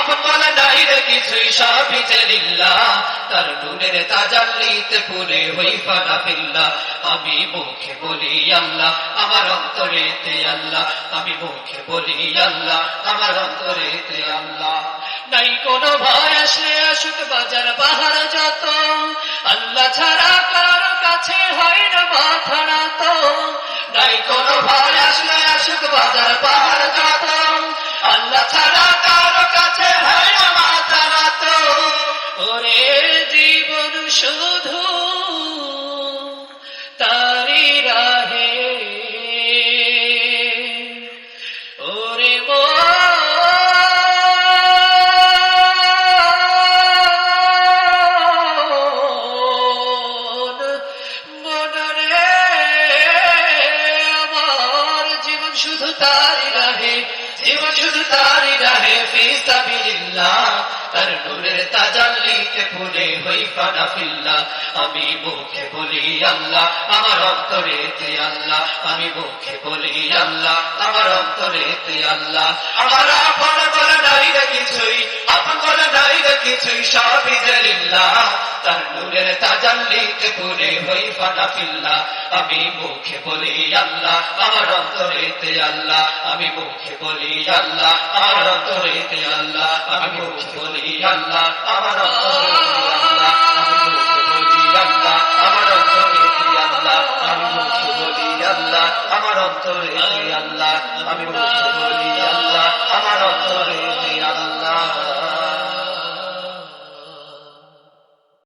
আপন বলে নাই রে কিছুই সবই যে লিল্লাহ তার নূরের তাজাল্লিতে পুরে হই ফানা ফিল্লাহ আমি মুখে বলি আল্লাহ আমার অন্তরেতে আল্লাহ আমি মুখে বলি আল্লাহ আমার অন্তরেতে আল্লাহ নাই কোনো ভয় আসলে আসুক বাজার পাহাড় যত আল্লাহ ছাড়া কারো কাছে হয় না মাথা নত নাই কোনো ভয় আসলে আসুক বাজার পাহাড় যত আল্লাহ ছাড়া কারো কাছে হয় না মাথা নত ওরে জীবন শুধু তারি রাহে ওরে শুধু তারি রাহে জীবন শুধু তারি রাহে ফি সাবিলিল্লাহ তার নূরের তাজাল্লিতে পুরে হই ফানা ফিল্লাহ আমি মুখে বলি আল্লাহ আমার অন্তরেতে আল্লাহ আমি মুখে বলি আল্লাহ আমার অন্তরেতে আল্লাহ আমার আপন বলে নাই রে কিছুই আপন বলে নাই রে কিছুই সবই যে লিল্লাহ তার নূরের তাজাল্লিতে পুরে হই ফানা ফিল্লাহ আমি মুখে বলি আল্লাহ আমার অন্তরেতে আল্লাহ আমি মুখে বলি আল্লাহ আমার অন্তরেতে আল্লাহ আমি মুখে বলি আল্লাহ আমার অন্তরেতে আল্লাহ আমি মুখে বলি আল্লাহ আমার অন্তরেতে আল্লাহ আমি মুখে বলি আল্লাহ আমার অন্তরে